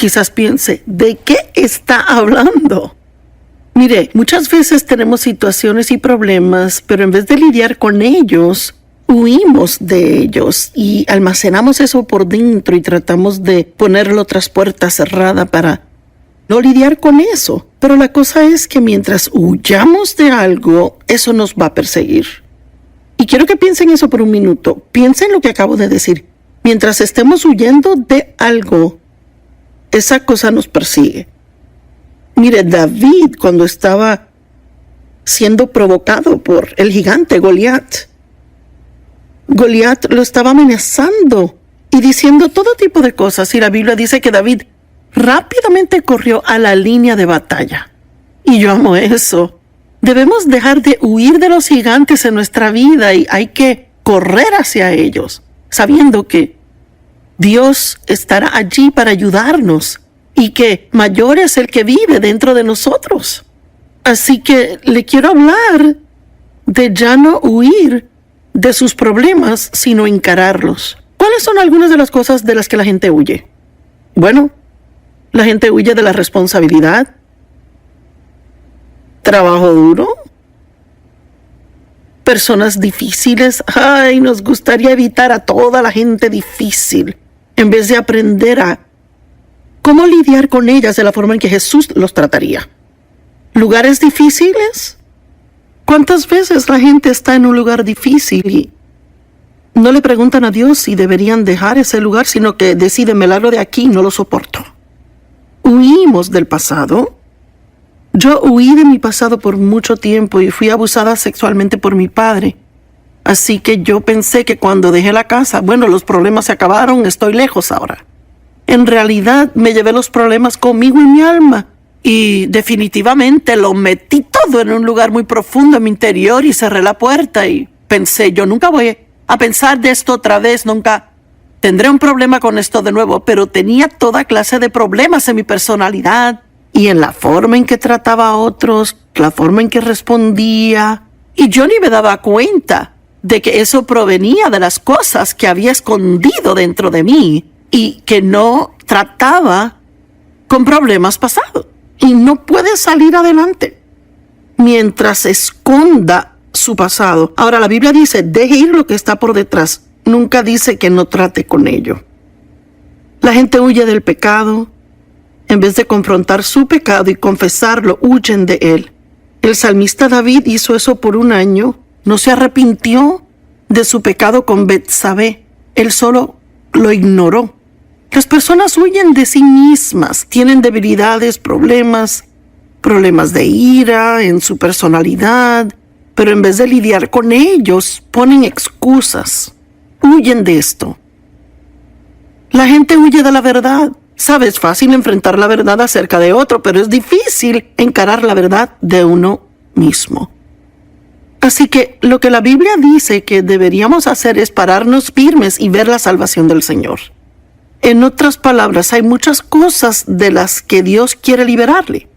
quizás piense, ¿de qué está hablando? Mire, muchas veces tenemos situaciones y problemas, pero en vez de lidiar con ellos, huimos de ellos y almacenamos eso por dentro y tratamos de ponerlo tras puerta cerrada para no lidiar con eso. Pero la cosa es que mientras huyamos de algo, eso nos va a perseguir. Y quiero que piensen eso por un minuto. Piensen lo que acabo de decir. Mientras estemos huyendo de algo, esa cosa nos persigue. Mire, David, cuando estaba siendo provocado por el gigante Goliat, Goliat lo estaba amenazando y diciendo todo tipo de cosas. Y la Biblia dice que David rápidamente corrió a la línea de batalla. Y yo amo eso. Debemos dejar de huir de los gigantes en nuestra vida y hay que correr hacia ellos, sabiendo que Dios estará allí para ayudarnos y que mayor es el que vive dentro de nosotros. Así que le quiero hablar de ya no huir de sus problemas, sino encararlos. ¿Cuáles son algunas de las cosas de las que la gente huye? Bueno, la gente huye de la responsabilidad, trabajo duro, personas difíciles. Ay, nos gustaría evitar a toda la gente difícil en vez de aprender a cómo lidiar con ellas de la forma en que Jesús los trataría. ¿Lugares difíciles? ¿Cuántas veces la gente está en un lugar difícil y no le preguntan a Dios si deberían dejar ese lugar, sino que deciden, me largo de aquí, no lo soporto? Huimos del pasado. Yo huí de mi pasado por mucho tiempo y fui abusada sexualmente por mi padre. Así que yo pensé que cuando dejé la casa, bueno, los problemas se acabaron, estoy lejos ahora. En realidad me llevé los problemas conmigo en mi alma y definitivamente lo metí todo en un lugar muy profundo en mi interior y cerré la puerta y pensé, yo nunca voy a pensar de esto otra vez, nunca tendré un problema con esto de nuevo, pero tenía toda clase de problemas en mi personalidad y en la forma en que trataba a otros, la forma en que respondía, y yo ni me daba cuenta de que eso provenía de las cosas que había escondido dentro de mí y que no trataba con problemas pasados. Y no puede salir adelante mientras esconda su pasado. Ahora la Biblia dice, deje ir lo que está por detrás. Nunca dice que no trate con ello. La gente huye del pecado. En vez de confrontar su pecado y confesarlo, huyen de él. El salmista David hizo eso por un año. No se arrepintió de su pecado con Betsabé. Él solo lo ignoró. Las personas huyen de sí mismas, tienen debilidades, problemas de ira en su personalidad, pero en vez de lidiar con ellos, ponen excusas. Huyen de esto. La gente huye de la verdad. Sabes, es fácil enfrentar la verdad acerca de otro, pero es difícil encarar la verdad de uno mismo. Así que lo que la Biblia dice que deberíamos hacer es pararnos firmes y ver la salvación del Señor. En otras palabras, hay muchas cosas de las que Dios quiere liberarle.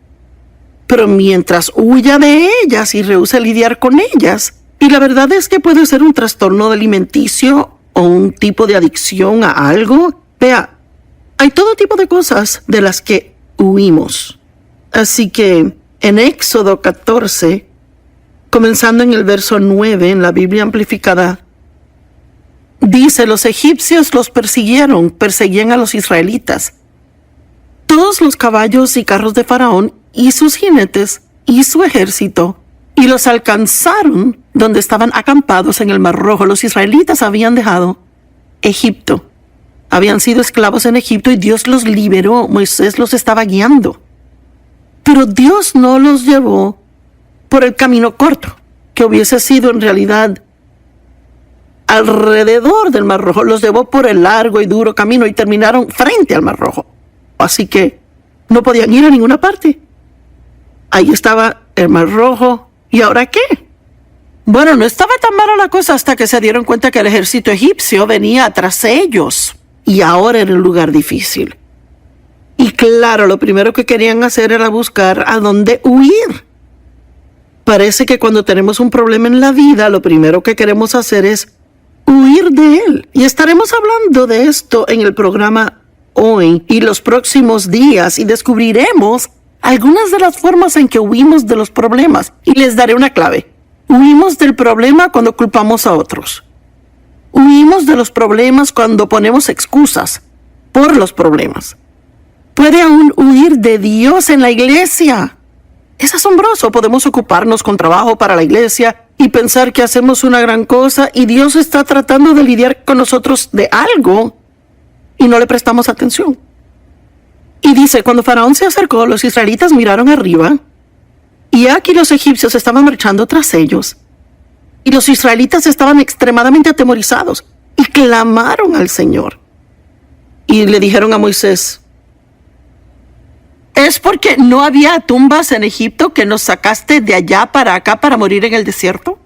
Pero mientras huya de ellas y rehúsa lidiar con ellas, y la verdad es que puede ser un trastorno alimenticio o un tipo de adicción a algo. Vea, hay todo tipo de cosas de las que huimos. Así que en Éxodo 14, comenzando en el verso 9, en la Biblia amplificada, dice, los egipcios los perseguían a los israelitas. Todos los caballos y carros de Faraón y sus jinetes y su ejército, y los alcanzaron donde estaban acampados en el Mar Rojo. Los israelitas habían dejado Egipto. Habían sido esclavos en Egipto y Dios los liberó. Moisés los estaba guiando. Pero Dios no los llevó por el camino corto, que hubiese sido en realidad alrededor del Mar Rojo. Los llevó por el largo y duro camino y terminaron frente al Mar Rojo. Así que no podían ir a ninguna parte. Ahí estaba el Mar Rojo. ¿Y ahora qué? Bueno, no estaba tan mala la cosa hasta que se dieron cuenta que el ejército egipcio venía tras ellos. Y ahora era un lugar difícil. Y claro, lo primero que querían hacer era buscar a dónde huir. Parece que cuando tenemos un problema en la vida, lo primero que queremos hacer es huir de él. Y estaremos hablando de esto en el programa hoy y los próximos días y descubriremos algunas de las formas en que huimos de los problemas. Y les daré una clave. Huimos del problema cuando culpamos a otros. Huimos de los problemas cuando ponemos excusas por los problemas. Puede aún huir de Dios en la iglesia. Es asombroso. Podemos ocuparnos con trabajo para la iglesia y pensar que hacemos una gran cosa y Dios está tratando de lidiar con nosotros de algo y no le prestamos atención. Y dice, cuando Faraón se acercó, los israelitas miraron arriba y aquí los egipcios estaban marchando tras ellos. Y los israelitas estaban extremadamente atemorizados y clamaron al Señor. Y le dijeron a Moisés, ¿es porque no había tumbas en Egipto que nos sacaste de allá para acá para morir en el desierto?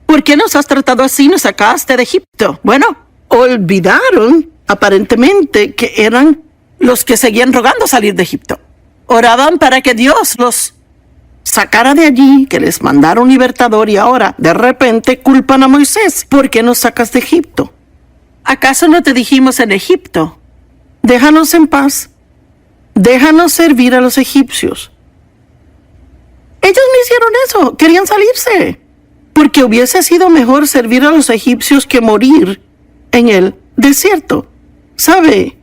¿Por qué nos has tratado así? Nos sacaste de Egipto. Bueno, olvidaron aparentemente que eran los que seguían rogando salir de Egipto. Oraban para que Dios los sacara de allí, que les mandara un libertador y ahora, de repente, culpan a Moisés. ¿Por qué nos sacas de Egipto? ¿Acaso no te dijimos en Egipto? Déjanos en paz. Déjanos servir a los egipcios. Ellos no hicieron eso, querían salirse. Porque hubiese sido mejor servir a los egipcios que morir en el desierto. ¿Sabe?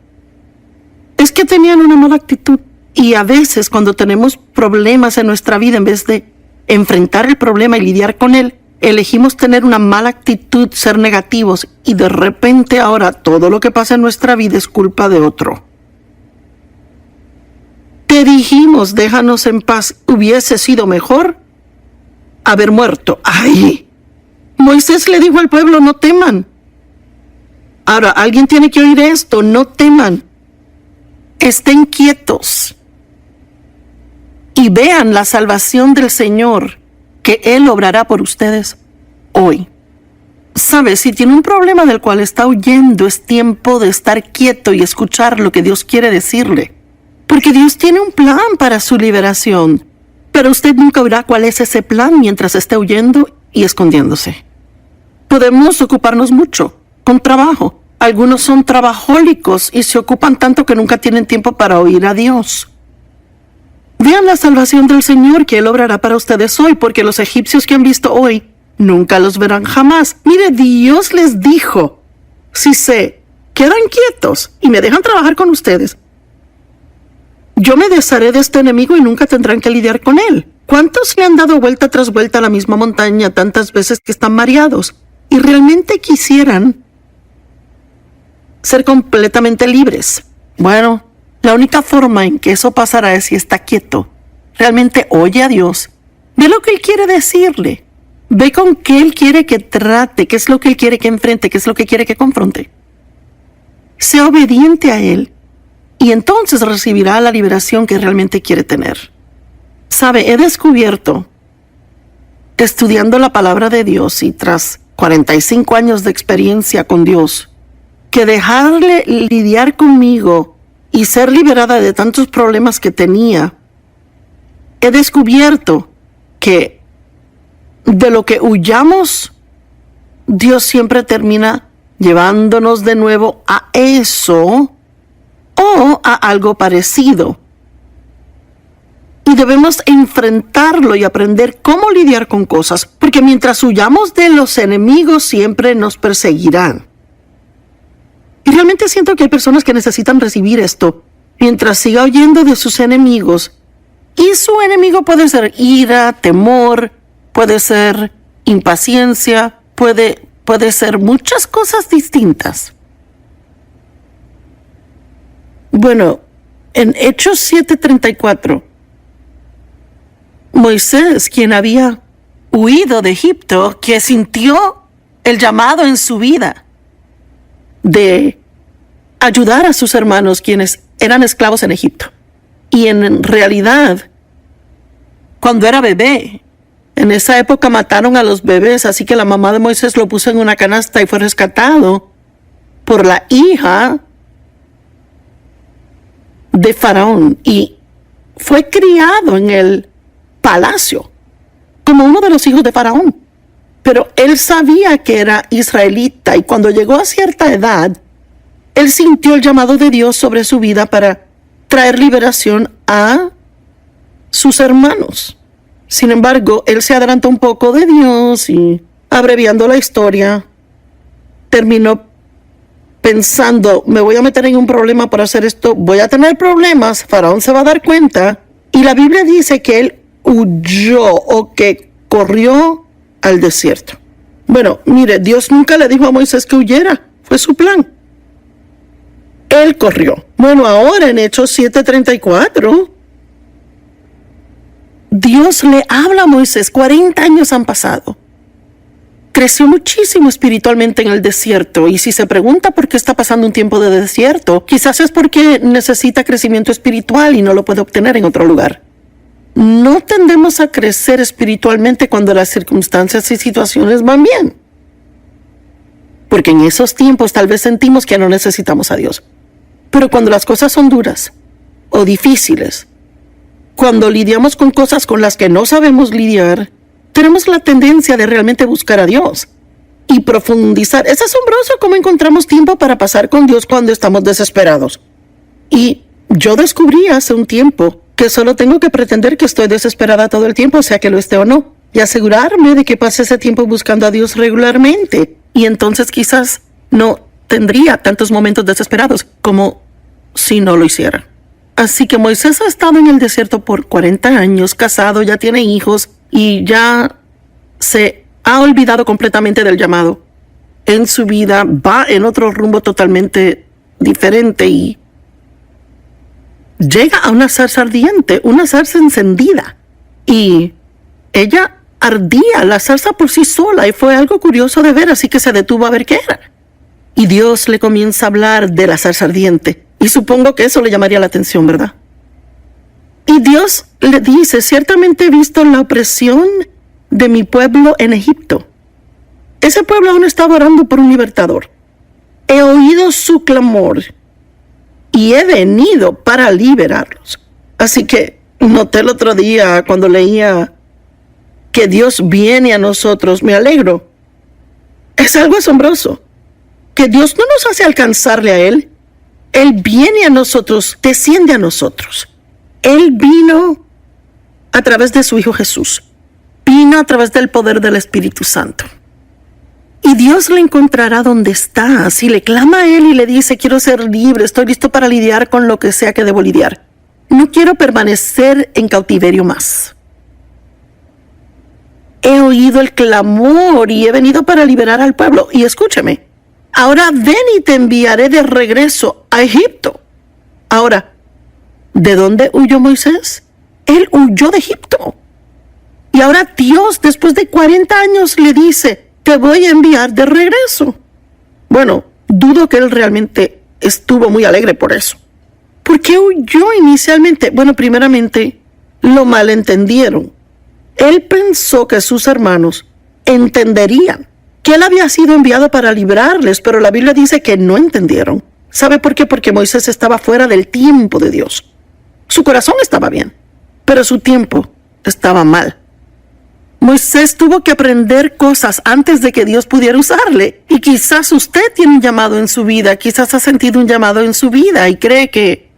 Es que tenían una mala actitud. Y a veces cuando tenemos problemas en nuestra vida, en vez de enfrentar el problema y lidiar con él, elegimos tener una mala actitud, ser negativos, y de repente ahora todo lo que pasa en nuestra vida es culpa de otro. Te dijimos, déjanos en paz. Hubiese sido mejor haber muerto. ¡Ay! Moisés le dijo al pueblo, no teman. Ahora, alguien tiene que oír esto, no teman. Estén quietos y vean la salvación del Señor que Él obrará por ustedes hoy. ¿Sabe? Si tiene un problema del cual está huyendo, es tiempo de estar quieto y escuchar lo que Dios quiere decirle. Porque Dios tiene un plan para su liberación, pero usted nunca verá cuál es ese plan mientras esté huyendo y escondiéndose. Podemos ocuparnos mucho con trabajo. Algunos son trabajólicos y se ocupan tanto que nunca tienen tiempo para oír a Dios. Vean la salvación del Señor que Él obrará para ustedes hoy, porque los egipcios que han visto hoy nunca los verán jamás. Mire, Dios les dijo, si se quedan quietos y me dejan trabajar con ustedes, yo me desharé de este enemigo y nunca tendrán que lidiar con él. ¿Cuántos le han dado vuelta tras vuelta a la misma montaña tantas veces que están mareados y realmente quisieran ser completamente libres? Bueno, la única forma en que eso pasará es si está quieto. Realmente oye a Dios. Ve lo que Él quiere decirle. Ve con qué Él quiere que trate, qué es lo que Él quiere que enfrente, qué es lo que quiere que confronte. Sea obediente a Él y entonces recibirá la liberación que realmente quiere tener. Sabe, he descubierto, estudiando la palabra de Dios y tras 45 años de experiencia con Dios, que dejarle lidiar conmigo y ser liberada de tantos problemas que tenía, he descubierto que de lo que huyamos, Dios siempre termina llevándonos de nuevo a eso o a algo parecido. Y debemos enfrentarlo y aprender cómo lidiar con cosas, porque mientras huyamos de los enemigos siempre nos perseguirán. Y realmente siento que hay personas que necesitan recibir esto mientras siga huyendo de sus enemigos. Y su enemigo puede ser ira, temor, puede ser impaciencia, puede ser muchas cosas distintas. Bueno, en Hechos 7:34, Moisés, quien había huido de Egipto, que sintió el llamado en su vida de ayudar a sus hermanos quienes eran esclavos en Egipto. Y en realidad, cuando era bebé, en esa época mataron a los bebés, así que la mamá de Moisés lo puso en una canasta y fue rescatado por la hija de Faraón y fue criado en el palacio como uno de los hijos de Faraón. Pero él sabía que era israelita y cuando llegó a cierta edad, él sintió el llamado de Dios sobre su vida para traer liberación a sus hermanos. Sin embargo, él se adelantó un poco de Dios y, abreviando la historia, terminó pensando, me voy a meter en un problema para hacer esto, voy a tener problemas, Faraón se va a dar cuenta. Y la Biblia dice que él huyó o que corrió al desierto. Bueno, mire, Dios nunca le dijo a Moisés que huyera, fue su plan. Él corrió. Bueno, ahora en Hechos 7:34, Dios le habla a Moisés, 40 años han pasado. Creció muchísimo espiritualmente en el desierto, y si se pregunta por qué está pasando un tiempo de desierto, quizás es porque necesita crecimiento espiritual y no lo puede obtener en otro lugar. No tendemos a crecer espiritualmente cuando las circunstancias y situaciones van bien, porque en esos tiempos tal vez sentimos que no necesitamos a Dios. Pero cuando las cosas son duras o difíciles, cuando lidiamos con cosas con las que no sabemos lidiar, tenemos la tendencia de realmente buscar a Dios y profundizar. Es asombroso cómo encontramos tiempo para pasar con Dios cuando estamos desesperados. Y yo descubrí hace un tiempo que solo tengo que pretender que estoy desesperada todo el tiempo, sea que lo esté o no, y asegurarme de que pase ese tiempo buscando a Dios regularmente. Y entonces quizás no tendría tantos momentos desesperados como si no lo hiciera. Así que Moisés ha estado en el desierto por 40 años, casado, ya tiene hijos y ya se ha olvidado completamente del llamado en su vida, va en otro rumbo totalmente diferente y llega a una zarza ardiente, una zarza encendida, y ella ardía, la zarza por sí sola, y fue algo curioso de ver, así que se detuvo a ver qué era. Y Dios le comienza a hablar de la zarza ardiente, y supongo que eso le llamaría la atención, ¿verdad? Y Dios le dice, ciertamente he visto la opresión de mi pueblo en Egipto. Ese pueblo aún estaba orando por un libertador. He oído su clamor y he venido para liberarlos. Así que noté el otro día cuando leía que Dios viene a nosotros, me alegro. Es algo asombroso, que Dios no nos hace alcanzarle a Él. Él viene a nosotros, desciende a nosotros. Él vino a través de su Hijo Jesús. Vino a través del poder del Espíritu Santo. Y Dios le encontrará donde está. Si le clama a Él y le dice, quiero ser libre, estoy listo para lidiar con lo que sea que debo lidiar. No quiero permanecer en cautiverio más. He oído el clamor y he venido para liberar al pueblo. Y escúcheme, ahora ven y te enviaré de regreso a Egipto. Ahora, ¿de dónde huyó Moisés? Él huyó de Egipto. Y ahora Dios, después de 40 años, le dice, te voy a enviar de regreso. Bueno, dudo que él realmente estuvo muy alegre por eso. ¿Por qué huyó inicialmente? Bueno, primeramente, lo malentendieron. Él pensó que sus hermanos entenderían que él había sido enviado para librarles, pero la Biblia dice que no entendieron. ¿Sabe por qué? Porque Moisés estaba fuera del tiempo de Dios. Su corazón estaba bien, pero su tiempo estaba mal. Moisés tuvo que aprender cosas antes de que Dios pudiera usarle. Y quizás usted tiene un llamado en su vida, quizás ha sentido un llamado en su vida y cree que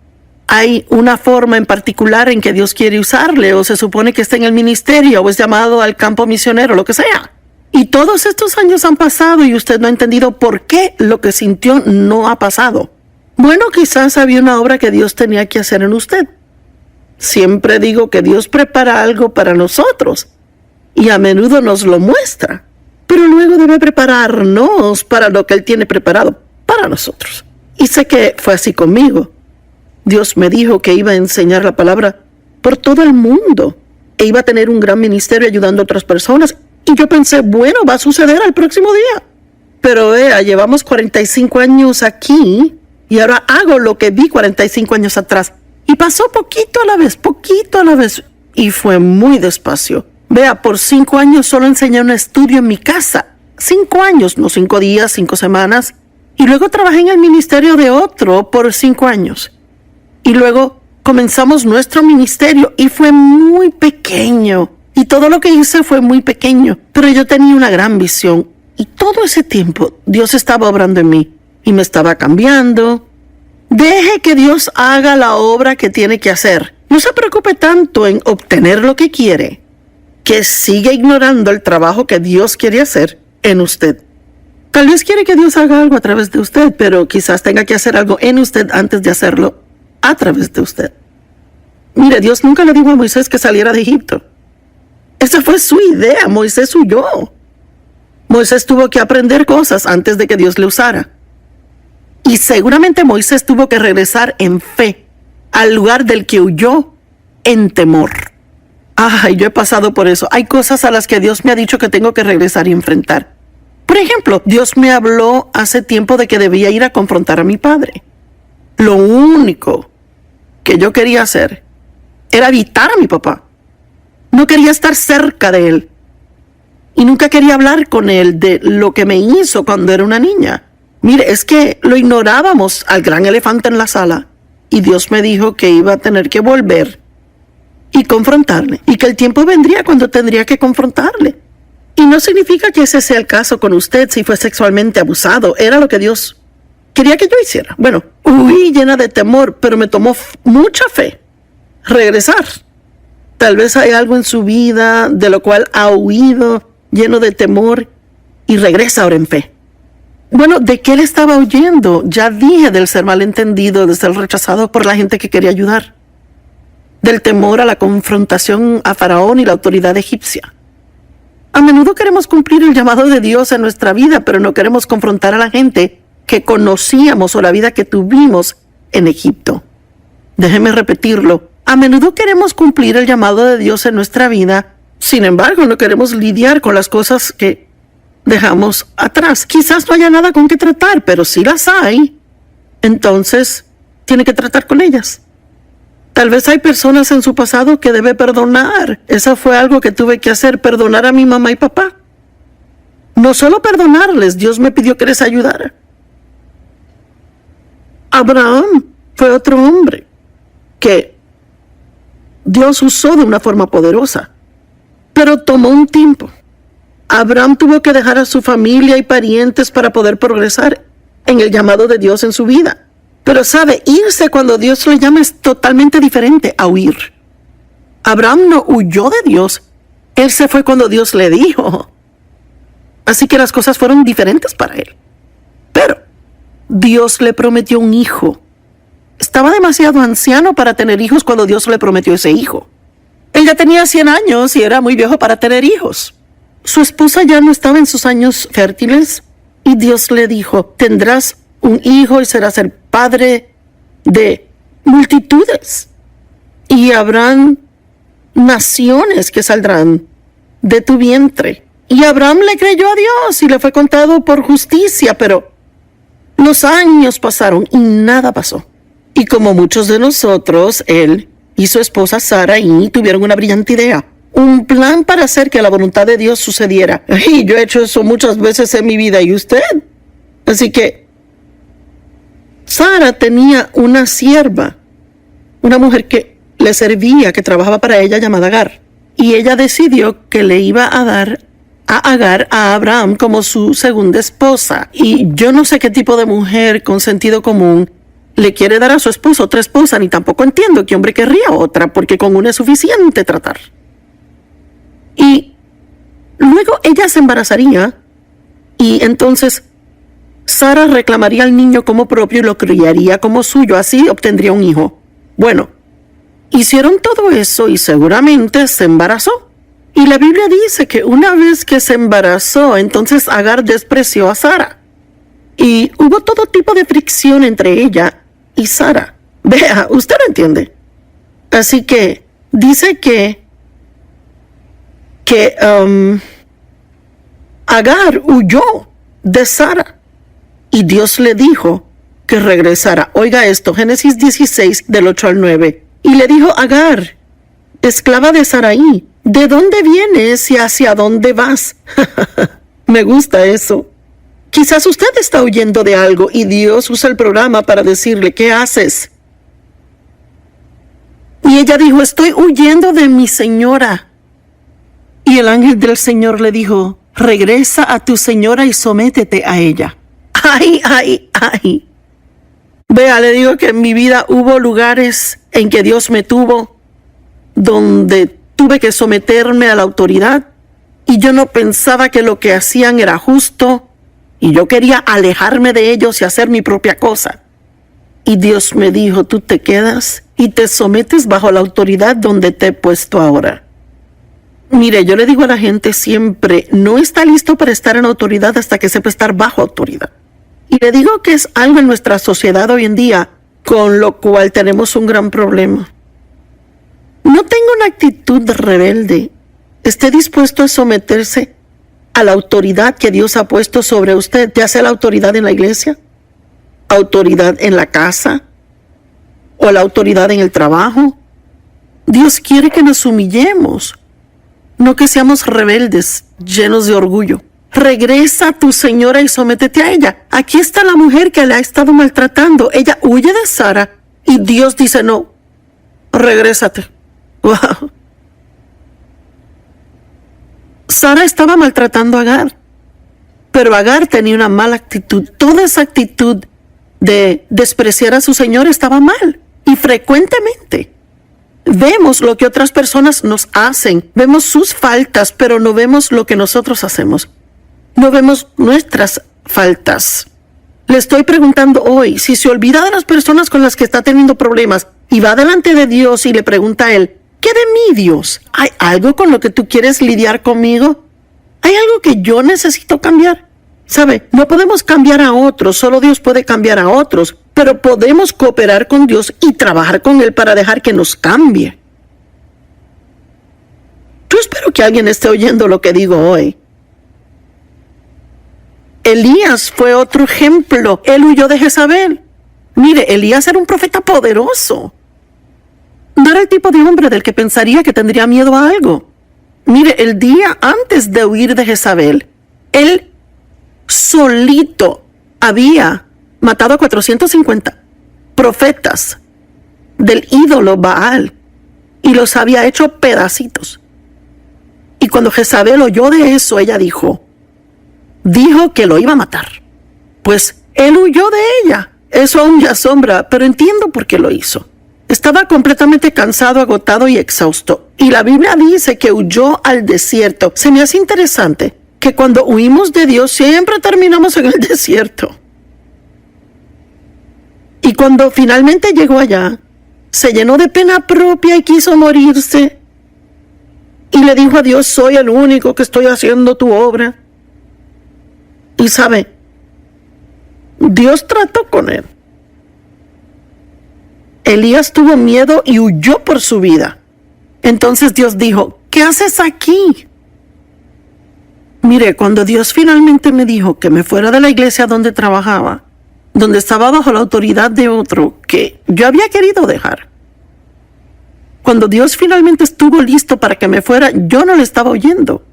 hay una forma en particular en que Dios quiere usarle, o se supone que está en el ministerio, o es llamado al campo misionero, lo que sea. Y todos estos años han pasado y usted no ha entendido por qué lo que sintió no ha pasado. Bueno, quizás había una obra que Dios tenía que hacer en usted. Siempre digo que Dios prepara algo para nosotros y a menudo nos lo muestra, pero luego debe prepararnos para lo que Él tiene preparado para nosotros. Y sé que fue así conmigo. Dios me dijo que iba a enseñar la palabra por todo el mundo e iba a tener un gran ministerio ayudando a otras personas. Y yo pensé, bueno, va a suceder al próximo día. Pero llevamos 45 años aquí y ahora hago lo que vi 45 años atrás. Y pasó poquito a la vez, y fue muy despacio. Vea, por 5 años solo enseñé un estudio en mi casa. 5 años, no 5 días, 5 semanas. Y luego trabajé en el ministerio de otro por 5 años. Y luego comenzamos nuestro ministerio y fue muy pequeño. Y todo lo que hice fue muy pequeño. Pero yo tenía una gran visión. Y todo ese tiempo Dios estaba obrando en mí. y me estaba cambiando. Deje que Dios haga la obra que tiene que hacer. No se preocupe tanto en obtener lo que quiere, que sigue ignorando el trabajo que Dios quiere hacer en usted. Tal vez quiere que Dios haga algo a través de usted, pero quizás tenga que hacer algo en usted antes de hacerlo a través de usted. Mire, Dios nunca le dijo a Moisés que saliera de Egipto. Esa fue su idea. Moisés huyó. Moisés tuvo que aprender cosas antes de que Dios le usara. Y seguramente Moisés tuvo que regresar en fe al lugar del que huyó en temor. Ay, yo he pasado por eso. Hay cosas a las que Dios me ha dicho que tengo que regresar y enfrentar. Por ejemplo, Dios me habló hace tiempo de que debía ir a confrontar a mi padre. Lo único que yo quería hacer era evitar a mi papá. No quería estar cerca de él. Y nunca quería hablar con él de lo que me hizo cuando era una niña. Mire, es que lo ignorábamos al gran elefante en la sala. Y Dios me dijo que iba a tener que volver y confrontarle. Y que el tiempo vendría cuando tendría que confrontarle. Y no significa que ese sea el caso con usted si fue sexualmente abusado. Era lo que Dios quería que yo hiciera. Bueno, huí llena de temor, pero me tomó mucha fe regresar. Tal vez hay algo en su vida de lo cual ha huido, lleno de temor, y regresa ahora en fe. Bueno, ¿de qué le estaba huyendo? Ya dije del ser malentendido, de ser rechazado por la gente que quería ayudar. Del temor a la confrontación a Faraón y la autoridad egipcia. A menudo queremos cumplir el llamado de Dios en nuestra vida, pero no queremos confrontar a la gente que conocíamos o la vida que tuvimos en Egipto. Déjeme repetirlo. A menudo queremos cumplir el llamado de Dios en nuestra vida, sin embargo, no queremos lidiar con las cosas que dejamos atrás. Quizás no haya nada con que tratar, pero si las hay, entonces tiene que tratar con ellas. Tal vez hay personas en su pasado que debe perdonar. Eso fue algo que tuve que hacer, perdonar a mi mamá y papá. No solo perdonarles, Dios me pidió que les ayudara. Abraham fue otro hombre que Dios usó de una forma poderosa, pero tomó un tiempo. Abraham tuvo que dejar a su familia y parientes para poder progresar en el llamado de Dios en su vida. Pero sabe, irse cuando Dios lo llama es totalmente diferente a huir. Abraham no huyó de Dios, él se fue cuando Dios le dijo. Así que las cosas fueron diferentes para él. Pero Dios le prometió un hijo. Estaba demasiado anciano para tener hijos cuando Dios le prometió ese hijo. Él ya tenía 100 años y era muy viejo para tener hijos. Su esposa ya no estaba en sus años fértiles y Dios le dijo, tendrás un hijo y serás el padre de multitudes. Y habrán naciones que saldrán de tu vientre. Y Abraham le creyó a Dios y le fue contado por justicia, pero los años pasaron y nada pasó. Y como muchos de nosotros, él y su esposa Sara y tuvieron una brillante idea. Un plan para hacer que la voluntad de Dios sucediera. Y yo he hecho eso muchas veces en mi vida, ¿y usted? Así que Sara tenía una sierva, una mujer que le servía, que trabajaba para ella, llamada Agar. Y ella decidió que le iba a dar a Agar a Abraham como su segunda esposa. Y yo no sé qué tipo de mujer con sentido común le quiere dar a su esposo otra esposa, ni tampoco entiendo qué hombre querría otra, porque con una es suficiente tratar. Y luego ella se embarazaría y entonces Sara reclamaría al niño como propio y lo criaría como suyo, así obtendría un hijo. Bueno, hicieron todo eso y seguramente se embarazó. Y la Biblia dice que una vez que se embarazó, entonces Agar despreció a Sara. Y hubo todo tipo de fricción entre ella y Sara. Vea, usted lo entiende. Así que dice que Agar huyó de Sara y Dios le dijo que regresara. Oiga esto, Génesis 16 del 8 al 9. Y le dijo Agar, esclava de Sarai, ¿de dónde vienes y hacia dónde vas? Me gusta eso. Quizás usted está huyendo de algo y Dios usa el programa para decirle, ¿qué haces? Y ella dijo, estoy huyendo de mi señora. Y el ángel del Señor le dijo, regresa a tu señora y sométete a ella. Ay. Vea, le digo que en mi vida hubo lugares en que Dios me tuvo, donde tuve que someterme a la autoridad y yo no pensaba que lo que hacían era justo y yo quería alejarme de ellos y hacer mi propia cosa. Y Dios me dijo, tú te quedas y te sometes bajo la autoridad donde te he puesto ahora. Mire, yo le digo a la gente siempre, no está listo para estar en autoridad hasta que sepa estar bajo autoridad. Y le digo que es algo en nuestra sociedad hoy en día con lo cual tenemos un gran problema. No tenga una actitud rebelde. Esté dispuesto a someterse a la autoridad que Dios ha puesto sobre usted, ya sea la autoridad en la iglesia, autoridad en la casa o la autoridad en el trabajo. Dios quiere que nos humillemos, no que seamos rebeldes, llenos de orgullo. Regresa a tu señora y sométete a ella. Aquí está la mujer que le ha estado maltratando. Ella huye de Sara y Dios dice, no, regrésate. Wow. Sara estaba maltratando a Agar, pero Agar tenía una mala actitud. Toda esa actitud de despreciar a su señor estaba mal. Y frecuentemente vemos lo que otras personas nos hacen, vemos sus faltas, pero no vemos lo que nosotros hacemos. No vemos nuestras faltas. Le estoy preguntando hoy, si se olvida de las personas con las que está teniendo problemas y va delante de Dios y le pregunta a Él, ¿qué de mí, Dios? ¿Hay algo con lo que tú quieres lidiar conmigo? ¿Hay algo que yo necesito cambiar? ¿Sabe? No podemos cambiar a otros, solo Dios puede cambiar a otros, pero podemos cooperar con Dios y trabajar con Él para dejar que nos cambie. Yo espero que alguien esté oyendo lo que digo hoy. Elías fue otro ejemplo. Él huyó de Jezabel. Mire, Elías era un profeta poderoso. No era el tipo de hombre del que pensaría que tendría miedo a algo. Mire, el día antes de huir de Jezabel, él solito había matado a 450 profetas del ídolo Baal y los había hecho pedacitos. Y cuando Jezabel oyó de eso, ella dijo que lo iba a matar. Pues él huyó de ella. Eso aún me asombra, pero entiendo por qué lo hizo. Estaba completamente cansado, agotado y exhausto. Y la Biblia dice que huyó al desierto. Se me hace interesante que cuando huimos de Dios siempre terminamos en el desierto. Y cuando finalmente llegó allá, se llenó de pena propia y quiso morirse. Y le dijo a Dios, soy el único que estoy haciendo tu obra. Y sabe, Dios trató con él. Elías tuvo miedo y huyó por su vida. Entonces Dios dijo, ¿qué haces aquí? Mire, cuando Dios finalmente me dijo que me fuera de la iglesia donde trabajaba, donde estaba bajo la autoridad de otro que yo había querido dejar. Cuando Dios finalmente estuvo listo para que me fuera, yo no le estaba oyendo.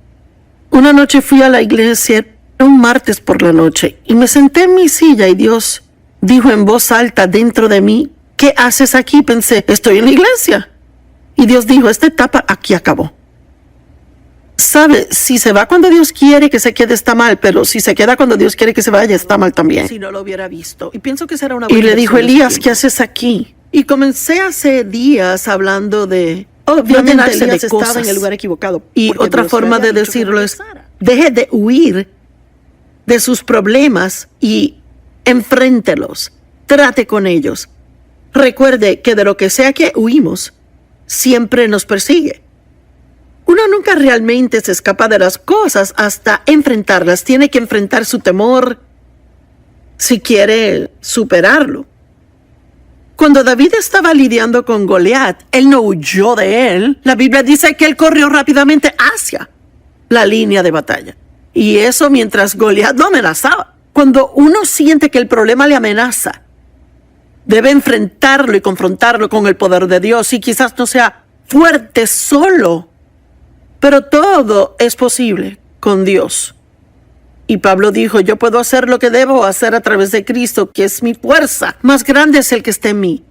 Una noche fui a la iglesia, un martes por la noche, y me senté en mi silla y Dios dijo en voz alta dentro de mí, ¿qué haces aquí? Pensé, estoy en la iglesia. Y Dios dijo, esta etapa aquí acabó. ¿Sabe? Si se va cuando Dios quiere que se quede está mal, pero si se queda cuando Dios quiere que se vaya está mal también. Si no lo hubiera visto. Y pienso que será una buena. Y le dijo, Elías, ¿qué haces aquí? Y comencé hace días hablando de... Obviamente Elías estaba en el lugar equivocado. Y otra forma de decirlo es, deje de huir de sus problemas y enfréntelos. Trate con ellos. Recuerde que de lo que sea que huimos, siempre nos persigue. Uno nunca realmente se escapa de las cosas hasta enfrentarlas. Tiene que enfrentar su temor si quiere superarlo. Cuando David estaba lidiando con Goliat, él no huyó de él. La Biblia dice que él corrió rápidamente hacia la línea de batalla. Y eso mientras Goliat lo amenazaba. Cuando uno siente que el problema le amenaza, debe enfrentarlo y confrontarlo con el poder de Dios. Y quizás no sea fuerte solo, pero todo es posible con Dios. Y Pablo dijo, yo puedo hacer lo que debo hacer a través de Cristo, que es mi fuerza. Más grande es el que está en mí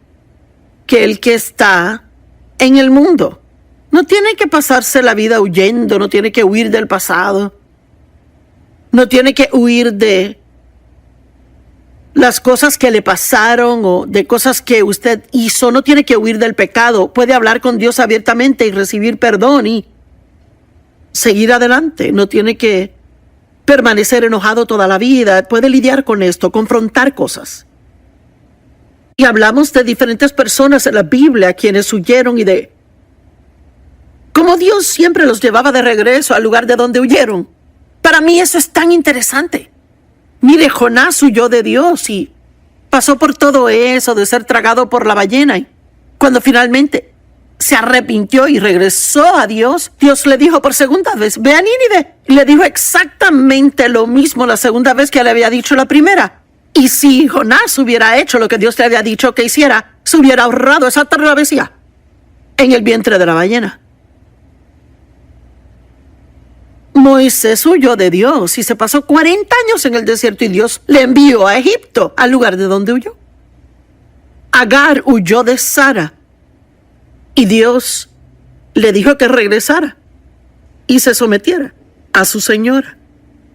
que el que está en el mundo. No tiene que pasarse la vida huyendo, no tiene que huir del pasado. No tiene que huir de las cosas que le pasaron o de cosas que usted hizo. No tiene que huir del pecado. Puede hablar con Dios abiertamente y recibir perdón y seguir adelante. No tiene que permanecer enojado toda la vida. Puede lidiar con esto, confrontar cosas. Y hablamos de diferentes personas en la Biblia quienes huyeron y de cómo Dios siempre los llevaba de regreso al lugar de donde huyeron. Para mí eso es tan interesante. Mire, Jonás huyó de Dios y pasó por todo eso de ser tragado por la ballena. Y cuando finalmente se arrepintió y regresó a Dios, Dios le dijo por segunda vez, ve a Nínive. Y le dijo exactamente lo mismo la segunda vez que le había dicho la primera. Y si Jonás hubiera hecho lo que Dios le había dicho que hiciera, se hubiera ahorrado esa travesía en el vientre de la ballena. Moisés huyó de Dios y se pasó 40 años en el desierto y Dios le envió a Egipto, al lugar de donde huyó. Agar huyó de Sara y Dios le dijo que regresara y se sometiera a su señora.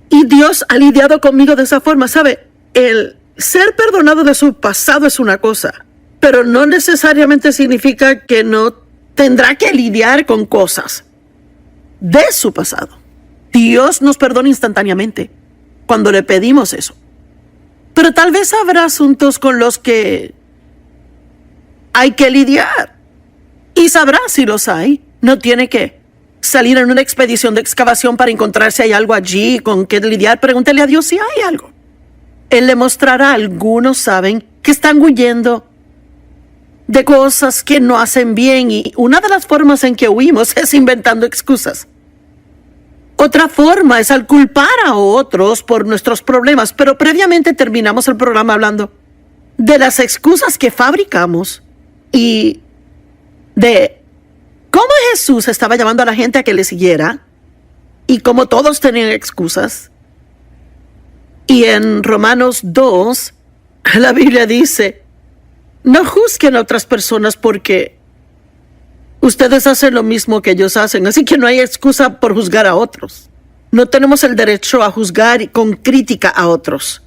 Y Dios ha lidiado conmigo de esa forma, ¿sabe? El ser perdonado de su pasado es una cosa, pero no necesariamente significa que no tendrá que lidiar con cosas de su pasado. Dios nos perdona instantáneamente cuando le pedimos eso. Pero tal vez habrá asuntos con los que hay que lidiar. Y sabrá si los hay. No tiene que salir en una expedición de excavación para encontrar si hay algo allí con que lidiar. Pregúntele a Dios si hay algo. Él le mostrará. Algunos saben que están huyendo de cosas que no hacen bien. Y una de las formas en que huimos es inventando excusas. Otra forma es al culpar a otros por nuestros problemas, pero previamente terminamos el programa hablando de las excusas que fabricamos y de cómo Jesús estaba llamando a la gente a que le siguiera y cómo todos tenían excusas. Y en Romanos 2, la Biblia dice, no juzguen a otras personas porque ustedes hacen lo mismo que ellos hacen, así que no hay excusa por juzgar a otros. No tenemos el derecho a juzgar con crítica a otros.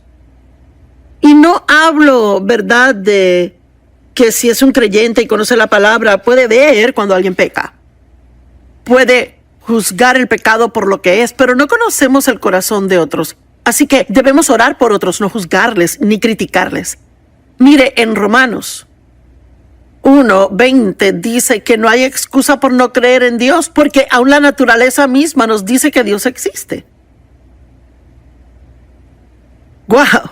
Y no hablo, ¿verdad?, de que si es un creyente y conoce la palabra, puede ver cuando alguien peca. Puede juzgar el pecado por lo que es, pero no conocemos el corazón de otros. Así que debemos orar por otros, no juzgarles ni criticarles. Mire, en Romanos 1:20 dice que no hay excusa por no creer en Dios, porque aún la naturaleza misma nos dice que Dios existe. ¡Wow!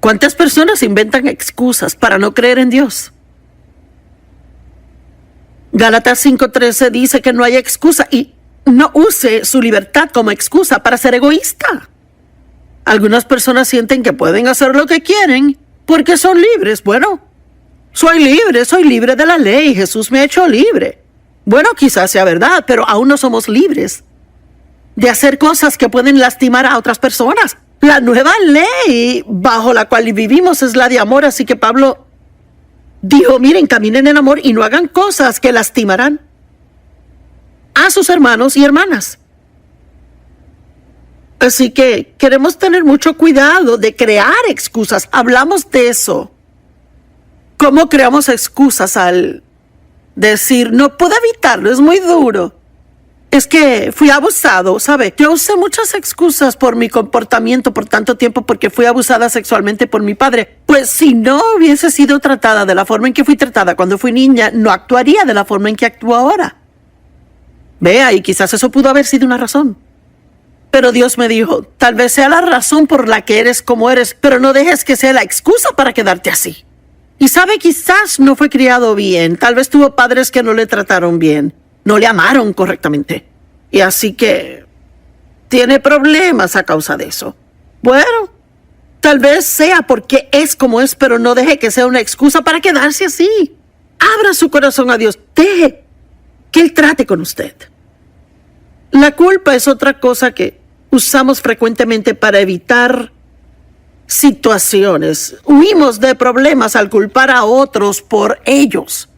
¿Cuántas personas inventan excusas para no creer en Dios? Gálatas 5:13 dice que no hay excusa y no use su libertad como excusa para ser egoísta. Algunas personas sienten que pueden hacer lo que quieren porque son libres. Bueno, soy libre de la ley, Jesús me ha hecho libre. Bueno, quizás sea verdad, pero aún no somos libres de hacer cosas que pueden lastimar a otras personas. La nueva ley bajo la cual vivimos es la de amor, así que Pablo dijo, miren, caminen en amor y no hagan cosas que lastimarán a sus hermanos y hermanas. Así que queremos tener mucho cuidado de crear excusas. Hablamos de eso. ¿Cómo creamos excusas al decir, no puedo evitarlo, es muy duro? Es que fui abusado, ¿sabe? Yo usé muchas excusas por mi comportamiento por tanto tiempo porque fui abusada sexualmente por mi padre. Pues si no hubiese sido tratada de la forma en que fui tratada cuando fui niña, no actuaría de la forma en que actúo ahora. Vea, y quizás eso pudo haber sido una razón. Pero Dios me dijo, tal vez sea la razón por la que eres como eres, pero no dejes que sea la excusa para quedarte así. Y sabe, quizás no fue criado bien, tal vez tuvo padres que no le trataron bien, no le amaron correctamente. Y así que tiene problemas a causa de eso. Bueno, tal vez sea porque es como es, pero no deje que sea una excusa para quedarse así. Abra su corazón a Dios, deje que Él trate con usted. La culpa es otra cosa que usamos frecuentemente para evitar situaciones. Huimos de problemas al culpar a otros por ellos.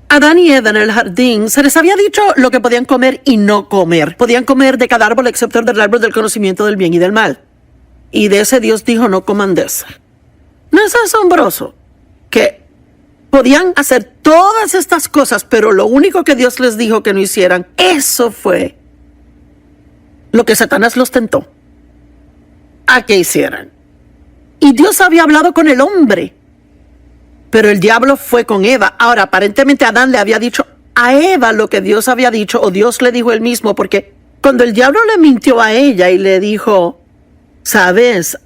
Adán y Eva en el jardín se les había dicho lo que podían comer y no comer. Podían comer de cada árbol excepto del árbol del conocimiento del bien y del mal. Y de ese Dios dijo, no coman de esa. ¿No es asombroso que podían hacer todas estas cosas, pero lo único que Dios les dijo que no hicieran, eso fue lo que Satanás los tentó a que hicieran? Y Dios había hablado con el hombre, pero el diablo fue con Eva. Ahora, aparentemente Adán le había dicho a Eva lo que Dios había dicho, o Dios le dijo él mismo, porque cuando el diablo le mintió a ella y le dijo, ¿sabes?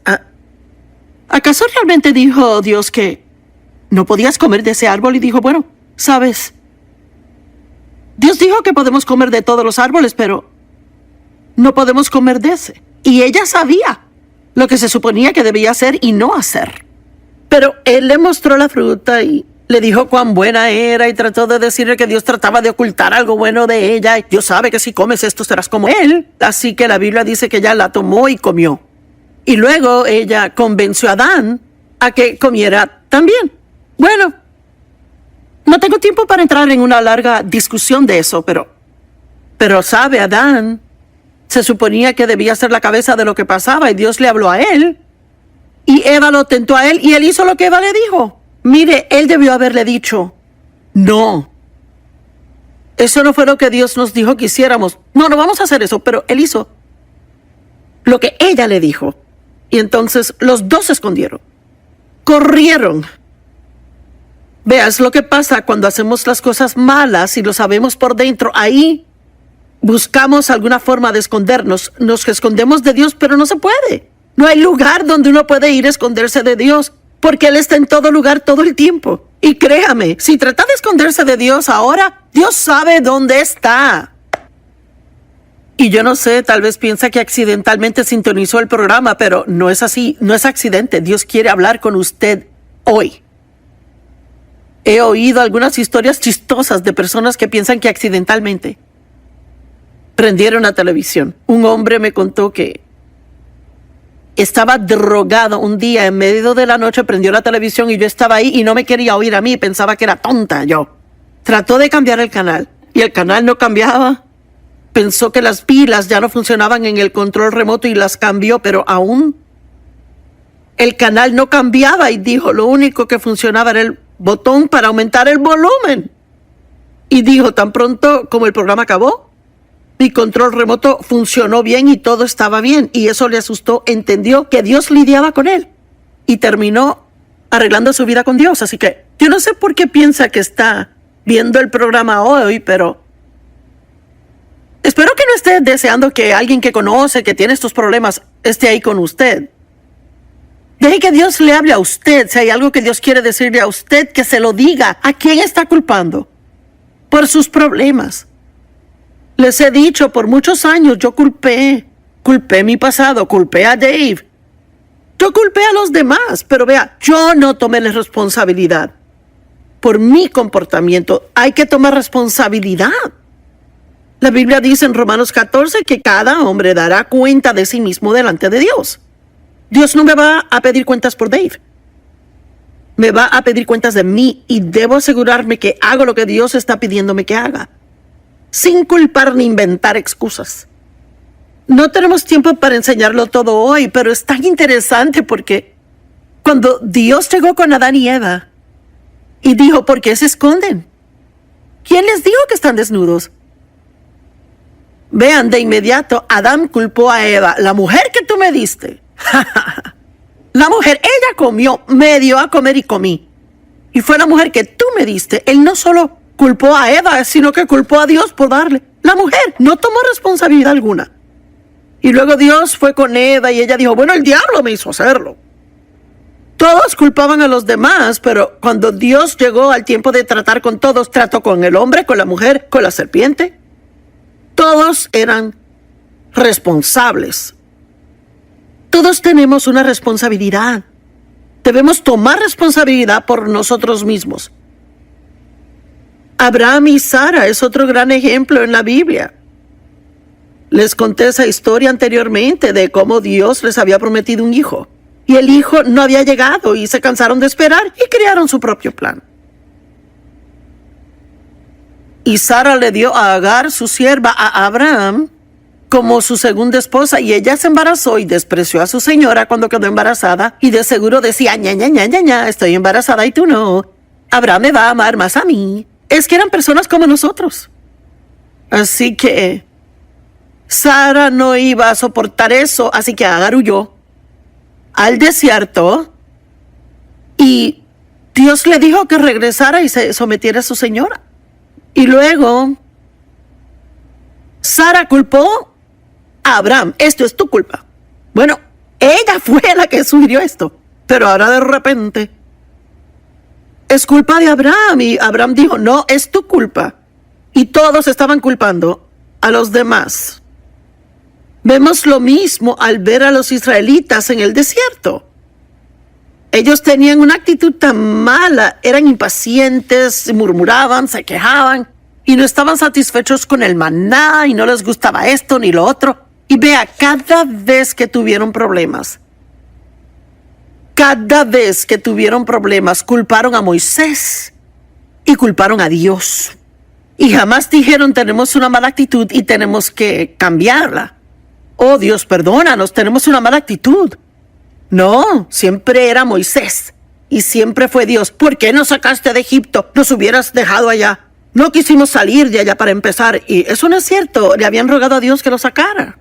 ¿Acaso realmente dijo Dios que no podías comer de ese árbol? Y dijo, bueno, ¿sabes? Dios dijo que podemos comer de todos los árboles, pero no podemos comer de ese. Y ella sabía lo que se suponía que debía hacer y no hacer. Pero él le mostró la fruta y le dijo cuán buena era y trató de decirle que Dios trataba de ocultar algo bueno de ella. Dios sabe que si comes esto serás como él. Así que la Biblia dice que ella la tomó y comió. Y luego ella convenció a Adán a que comiera también. Bueno, no tengo tiempo para entrar en una larga discusión de eso, pero sabe, Adán se suponía que debía ser la cabeza de lo que pasaba y Dios le habló a él. Y Eva lo tentó a él y él hizo lo que Eva le dijo. Mire, él debió haberle dicho, no. Eso no fue lo que Dios nos dijo que hiciéramos. No vamos a hacer eso, pero él hizo lo que ella le dijo. Y entonces los dos se escondieron. Corrieron. Veas lo que pasa cuando hacemos las cosas malas y lo sabemos por dentro. Ahí buscamos alguna forma de escondernos. Nos escondemos de Dios, pero no se puede. No hay lugar donde uno puede ir a esconderse de Dios, porque Él está en todo lugar todo el tiempo. Y créame, si trata de esconderse de Dios ahora, Dios sabe dónde está. Y yo no sé, tal vez piensa que accidentalmente sintonizó el programa, pero no es así, no es accidente. Dios quiere hablar con usted hoy. He oído algunas historias chistosas de personas que piensan que accidentalmente prendieron la televisión. Un hombre me contó que estaba drogado un día en medio de la noche, prendió la televisión y yo estaba ahí y no me quería oír a mí, pensaba que era tonta yo. Trató de cambiar el canal y el canal no cambiaba. Pensó que las pilas ya no funcionaban en el control remoto y las cambió, pero aún el canal no cambiaba y dijo, lo único que funcionaba era el botón para aumentar el volumen. Y dijo, tan pronto como el programa acabó, mi control remoto funcionó bien y todo estaba bien. Y eso le asustó, entendió que Dios lidiaba con él y terminó arreglando su vida con Dios. Así que yo no sé por qué piensa que está viendo el programa hoy, pero espero que no esté deseando que alguien que conoce, que tiene estos problemas, esté ahí con usted. Deje que Dios le hable a usted. Si hay algo que Dios quiere decirle a usted, que se lo diga. ¿A quién está culpando? Por sus problemas. Les he dicho, por muchos años yo culpé mi pasado, culpé a Dave. Yo culpé a los demás, pero vea, yo no tomé la responsabilidad por mi comportamiento. Hay que tomar responsabilidad. La Biblia dice en Romanos 14 que cada hombre dará cuenta de sí mismo delante de Dios. Dios no me va a pedir cuentas por Dave. Me va a pedir cuentas de mí y debo asegurarme que hago lo que Dios está pidiéndome que haga, sin culpar ni inventar excusas. No tenemos tiempo para enseñarlo todo hoy, pero es tan interesante porque cuando Dios llegó con Adán y Eva y dijo, ¿por qué se esconden? ¿Quién les dijo que están desnudos? Vean, de inmediato Adán culpó a Eva, la mujer que tú me diste. La mujer, ella comió, me dio a comer y comí. Y fue la mujer que tú me diste. Él no solo culpó a Eva, sino que culpó a Dios por darle. La mujer no tomó responsabilidad alguna. Y luego Dios fue con Eva y ella dijo, bueno, el diablo me hizo hacerlo. Todos culpaban a los demás, pero cuando Dios llegó al tiempo de tratar con todos, trató con el hombre, con la mujer, con la serpiente. Todos eran responsables. Todos tenemos una responsabilidad. Debemos tomar responsabilidad por nosotros mismos. Abraham y Sara es otro gran ejemplo en la Biblia. Les conté esa historia anteriormente de cómo Dios les había prometido un hijo. Y el hijo no había llegado y se cansaron de esperar y crearon su propio plan. Y Sara le dio a Agar, su sierva, a Abraham, como su segunda esposa, y ella se embarazó y despreció a su señora cuando quedó embarazada, y de seguro decía, ña, ña, ña, ña, ña, estoy embarazada y tú no. Abraham me va a amar más a mí. Es que eran personas como nosotros. Así que Sara no iba a soportar eso, así que Agar huyó al desierto y Dios le dijo que regresara y se sometiera a su señora. Y luego Sara culpó a Abraham. Esto es tu culpa. Bueno, ella fue la que sugirió esto, pero ahora de repente es culpa de Abraham. Y Abraham dijo, no, es tu culpa. Y todos estaban culpando a los demás. Vemos lo mismo al ver a los israelitas en el desierto. Ellos tenían una actitud tan mala, eran impacientes, murmuraban, se quejaban y no estaban satisfechos con el maná y no les gustaba esto ni lo otro. Y vea, cada vez que tuvieron problemas, culparon a Moisés y culparon a Dios. Y jamás dijeron, tenemos una mala actitud y tenemos que cambiarla. Oh, Dios, perdónanos, tenemos una mala actitud. No, siempre era Moisés y siempre fue Dios. ¿Por qué nos sacaste de Egipto? Nos hubieras dejado allá. No quisimos salir de allá para empezar. Y eso no es cierto. Le habían rogado a Dios que lo sacara.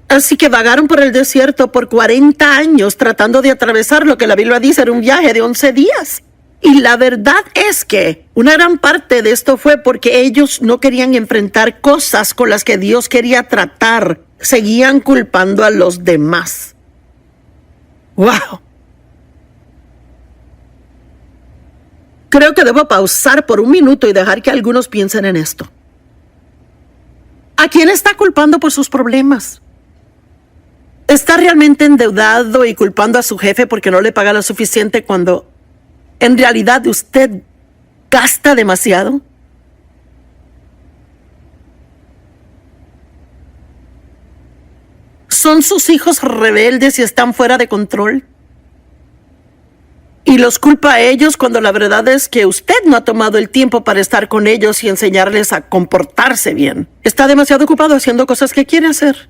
Así que vagaron por el desierto por 40 años tratando de atravesar lo que la Biblia dice era un viaje de 11 días. Y la verdad es que una gran parte de esto fue porque ellos no querían enfrentar cosas con las que Dios quería tratar. Seguían culpando a los demás. ¡Wow! Creo que debo pausar por un minuto y dejar que algunos piensen en esto. ¿A quién está culpando por sus problemas? ¿Está realmente endeudado y culpando a su jefe porque no le paga lo suficiente cuando en realidad usted gasta demasiado? ¿Son sus hijos rebeldes y están fuera de control? Y los culpa a ellos cuando la verdad es que usted no ha tomado el tiempo para estar con ellos y enseñarles a comportarse bien. Está demasiado ocupado haciendo cosas que quiere hacer.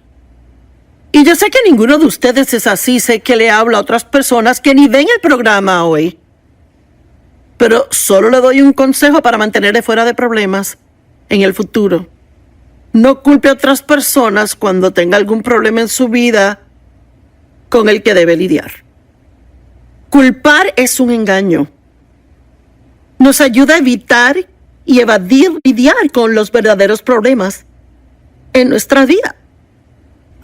Y yo sé que ninguno de ustedes es así. Sé que le hablo a otras personas que ni ven el programa hoy. Pero solo le doy un consejo para mantenerle fuera de problemas en el futuro. No culpe a otras personas cuando tenga algún problema en su vida con el que debe lidiar. Culpar es un engaño. Nos ayuda a evitar y lidiar con los verdaderos problemas en nuestra vida.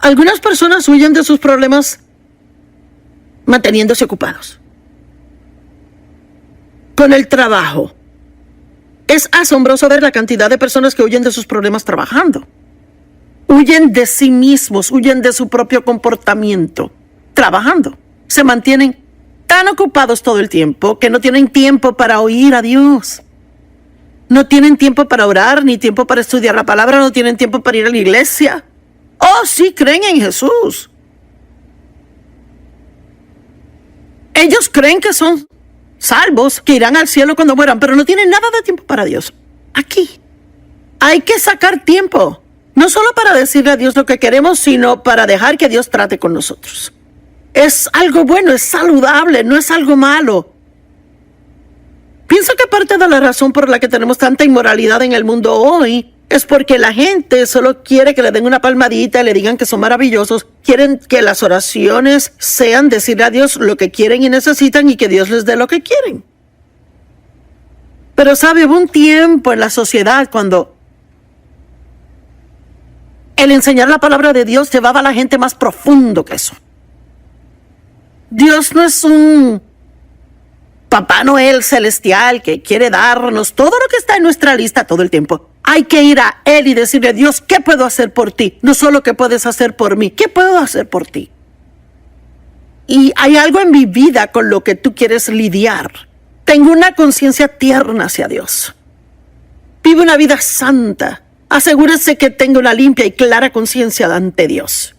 Algunas personas huyen de sus problemas manteniéndose ocupados. Con el trabajo. Es asombroso ver la cantidad de personas que huyen de sus problemas trabajando. Huyen de sí mismos, huyen de su propio comportamiento, trabajando. Se mantienen tan ocupados todo el tiempo que no tienen tiempo para oír a Dios. No tienen tiempo para orar, ni tiempo para estudiar la palabra, no tienen tiempo para ir a la iglesia. Oh, sí, creen en Jesús. Ellos creen que son salvos, que irán al cielo cuando mueran, pero no tienen nada de tiempo para Dios. Aquí hay que sacar tiempo, no solo para decirle a Dios lo que queremos, sino para dejar que Dios trate con nosotros. Es algo bueno, es saludable, no es algo malo. Pienso que parte de la razón por la que tenemos tanta inmoralidad en el mundo hoy es porque la gente solo quiere que le den una palmadita y le digan que son maravillosos. Quieren que las oraciones sean decirle a Dios lo que quieren y necesitan y que Dios les dé lo que quieren. Pero sabe, hubo un tiempo en la sociedad cuando el enseñar la palabra de Dios llevaba a la gente más profundo que eso. Dios no es un Papá Noel celestial que quiere darnos todo lo que está en nuestra lista todo el tiempo. Hay que ir a Él y decirle, Dios, ¿qué puedo hacer por ti? No solo qué puedes hacer por mí, ¿qué puedo hacer por ti? Y hay algo en mi vida con lo que tú quieres lidiar. Tengo una conciencia tierna hacia Dios. Vive una vida santa. Asegúrese que tenga una limpia y clara conciencia ante Dios.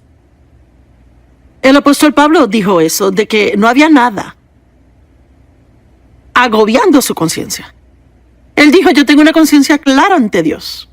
El apóstol Pablo dijo eso, de que no había nada agobiando su conciencia. Él dijo, yo tengo una conciencia clara ante Dios.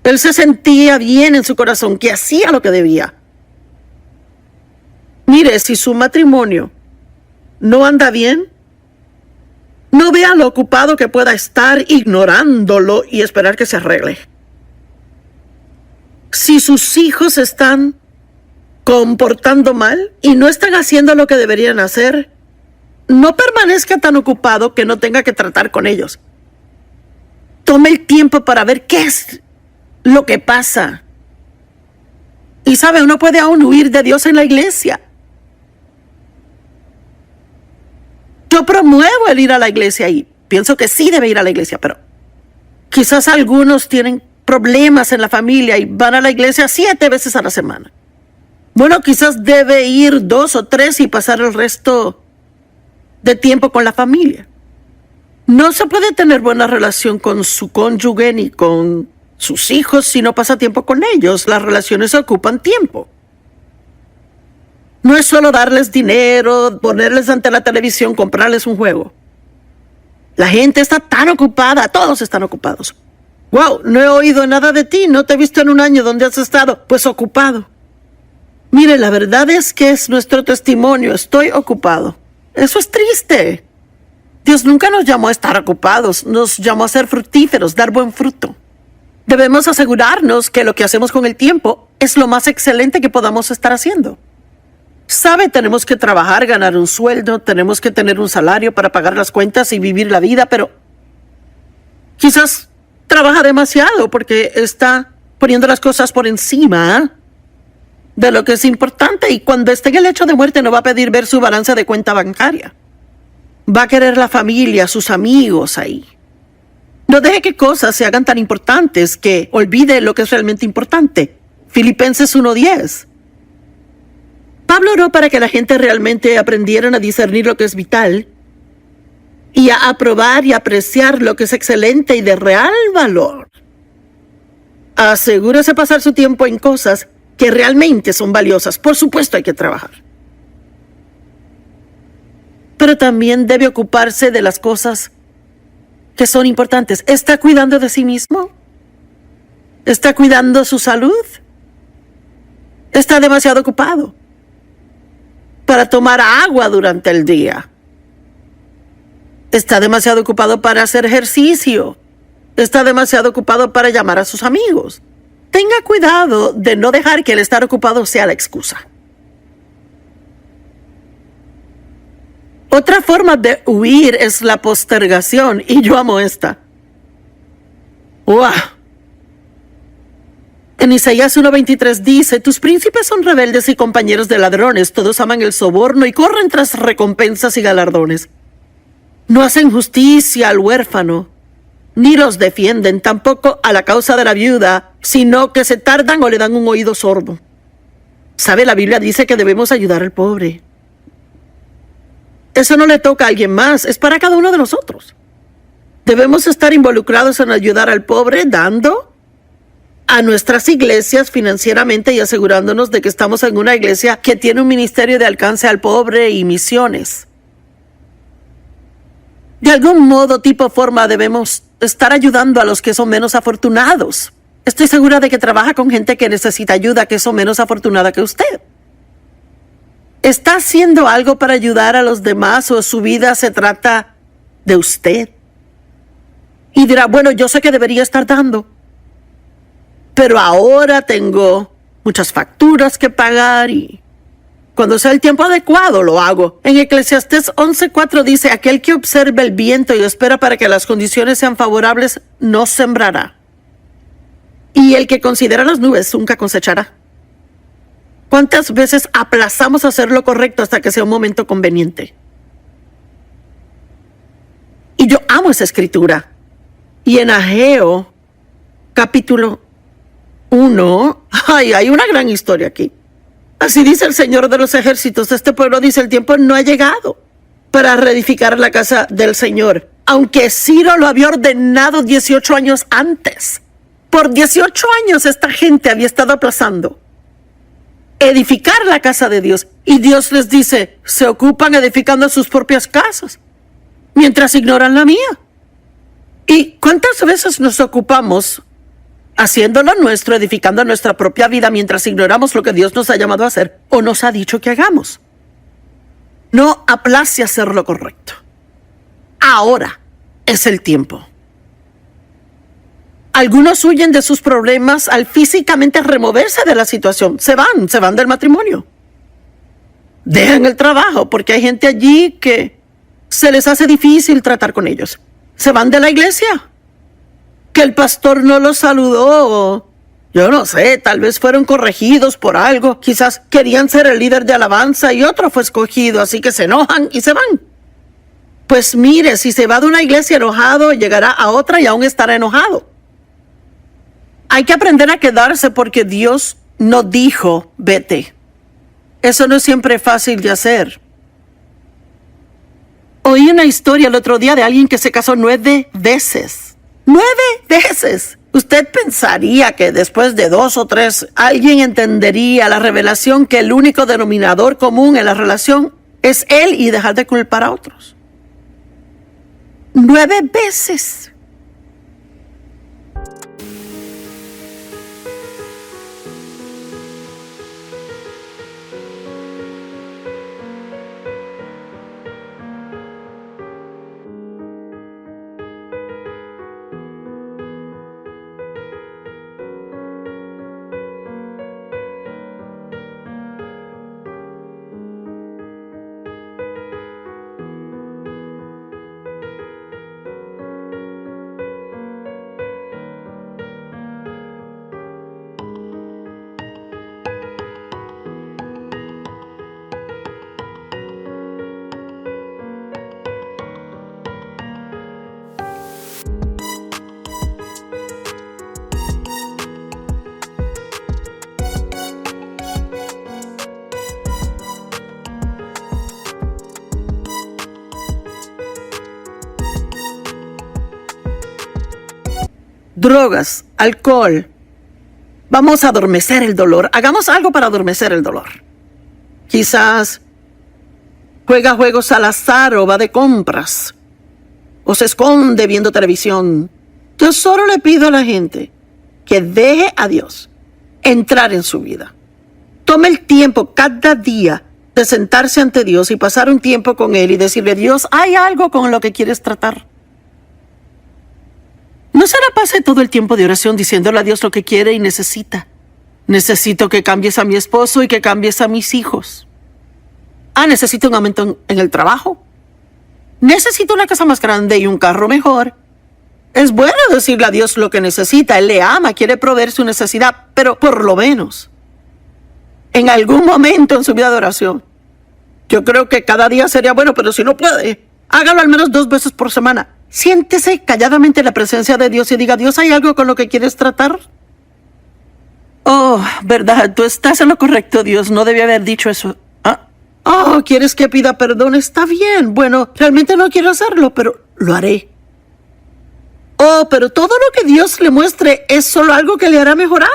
Él se sentía bien en su corazón, que hacía lo que debía. Mire, si su matrimonio no anda bien, no vea lo ocupado que pueda estar ignorándolo y esperar que se arregle. Si sus hijos están comportando mal y no están haciendo lo que deberían hacer, no permanezca tan ocupado que no tenga que tratar con ellos. Tome el tiempo para ver qué es lo que pasa. Y sabe, uno puede aún huir de Dios en la iglesia. Yo promuevo el ir a la iglesia y pienso que sí debe ir a la iglesia, pero quizás algunos tienen problemas en la familia y van a la iglesia 7 veces a la semana. Bueno, quizás debe ir 2 o 3 y pasar el resto de tiempo con la familia. No se puede tener buena relación con su cónyuge ni con sus hijos si no pasa tiempo con ellos. Las relaciones ocupan tiempo. No es solo darles dinero, ponerles ante la televisión, comprarles un juego. La gente está tan ocupada, todos están ocupados. Wow, no he oído nada de ti, no te he visto en un año. ¿Dónde has estado? Pues ocupado. Mire, la verdad es que es nuestro testimonio, estoy ocupado. Eso es triste. Dios nunca nos llamó a estar ocupados, nos llamó a ser fructíferos, dar buen fruto. Debemos asegurarnos que lo que hacemos con el tiempo es lo más excelente que podamos estar haciendo. Sabe, tenemos que trabajar, ganar un sueldo, tenemos que tener un salario para pagar las cuentas y vivir la vida, pero quizás trabaja demasiado porque está poniendo las cosas por encima de lo que es importante, y cuando esté en el lecho de muerte no va a pedir ver su balance de cuenta bancaria. Va a querer la familia, sus amigos ahí. No deje que cosas se hagan tan importantes que olvide lo que es realmente importante. Filipenses 1:10. Pablo oró para que la gente realmente aprendieran a discernir lo que es vital y a aprobar y apreciar lo que es excelente y de real valor. Asegúrese pasar su tiempo en cosas que realmente son valiosas. Por supuesto hay que trabajar. Pero también debe ocuparse de las cosas que son importantes. ¿Está cuidando de sí mismo? ¿Está cuidando su salud? ¿Está demasiado ocupado para tomar agua durante el día? ¿Está demasiado ocupado para hacer ejercicio? ¿Está demasiado ocupado para llamar a sus amigos? Tenga cuidado de no dejar que el estar ocupado sea la excusa. Otra forma de huir es la postergación, y yo amo esta. ¡Wow! En Isaías 1:23 dice: tus príncipes son rebeldes y compañeros de ladrones, todos aman el soborno y corren tras recompensas y galardones. No hacen justicia al huérfano, ni los defienden, tampoco a la causa de la viuda, sino que se tardan o le dan un oído sordo. ¿Sabe? La Biblia dice que debemos ayudar al pobre. Eso no le toca a alguien más, es para cada uno de nosotros. Debemos estar involucrados en ayudar al pobre, dando a nuestras iglesias financieramente y asegurándonos de que estamos en una iglesia que tiene un ministerio de alcance al pobre y misiones. De algún modo, tipo, forma, debemos estar ayudando a los que son menos afortunados. Estoy segura de que trabaja con gente que necesita ayuda, que son menos afortunada que usted. ¿Está haciendo algo para ayudar a los demás o su vida se trata de usted? Y dirá, bueno, yo sé que debería estar dando, pero ahora tengo muchas facturas que pagar y cuando sea el tiempo adecuado lo hago. En Eclesiastés 11:4 dice: aquel que observa el viento y espera para que las condiciones sean favorables, no sembrará. Y el que considera las nubes nunca cosechará. ¿Cuántas veces aplazamos hacer lo correcto hasta que sea un momento conveniente? Y yo amo esa escritura. Y en Ageo, capítulo 1, hay una gran historia aquí. Así dice el Señor de los ejércitos: este pueblo dice, el tiempo no ha llegado para reedificar la casa del Señor, aunque Ciro lo había ordenado 18 años antes. Por 18 años esta gente había estado aplazando edificar la casa de Dios. Y Dios les dice, se ocupan edificando sus propias casas, mientras ignoran la mía. ¿Y cuántas veces nos ocupamos haciendo lo nuestro, edificando nuestra propia vida mientras ignoramos lo que Dios nos ha llamado a hacer o nos ha dicho que hagamos. No aplace hacer lo correcto. Ahora es el tiempo. Algunos huyen de sus problemas al físicamente removerse de la situación. Se van del matrimonio. Dejan el trabajo porque hay gente allí que se les hace difícil tratar con ellos. Se van de la iglesia. Que el pastor no los saludó. Yo no sé, tal vez fueron corregidos por algo. Quizás querían ser el líder de alabanza y otro fue escogido, así que se enojan y se van. Pues mire, si se va de una iglesia enojado, llegará a otra y aún estará enojado. Hay que aprender a quedarse porque Dios no dijo, vete. Eso no es siempre fácil de hacer. Oí una historia el otro día de alguien que se casó 9 veces. 9 veces. Usted pensaría que después de 2 o 3 alguien entendería la revelación que el único denominador común en la relación es él y dejar de culpar a otros. 9 veces. Drogas, alcohol. Vamos a adormecer el dolor. Hagamos algo para adormecer el dolor. Quizás juega juegos al azar o va de compras. O se esconde viendo televisión. Yo solo le pido a la gente que deje a Dios entrar en su vida. Tome el tiempo cada día de sentarse ante Dios y pasar un tiempo con Él y decirle, Dios, ¿hay algo con lo que quieres tratar? No se la pase todo el tiempo de oración diciéndole a Dios lo que quiere y necesita. Necesito que cambies a mi esposo y que cambies a mis hijos. Necesito un aumento en el trabajo. Necesito una casa más grande y un carro mejor. Es bueno decirle a Dios lo que necesita. Él le ama, quiere proveer su necesidad, pero por lo menos, en algún momento en su vida de oración, yo creo que cada día sería bueno, pero si no puede, hágalo al menos 2 veces por semana. Siéntese calladamente en la presencia de Dios y diga, Dios, ¿hay algo con lo que quieres tratar? Oh, verdad, tú estás en lo correcto, Dios, no debí haber dicho eso. ¿Quieres que pida perdón? Está bien, bueno, realmente no quiero hacerlo, pero lo haré. Pero todo lo que Dios le muestre es solo algo que le hará mejorar.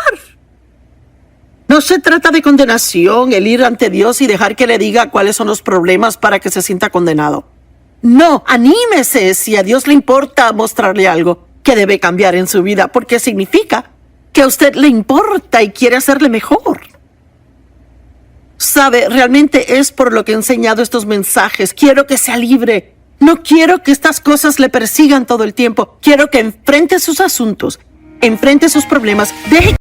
No se trata de condenación, el ir ante Dios y dejar que le diga cuáles son los problemas para que se sienta condenado. No, anímese si a Dios le importa mostrarle algo que debe cambiar en su vida, porque significa que a usted le importa y quiere hacerle mejor. Sabe, realmente es por lo que he enseñado estos mensajes. Quiero que sea libre. No quiero que estas cosas le persigan todo el tiempo. Quiero que enfrente sus asuntos, enfrente sus problemas, deje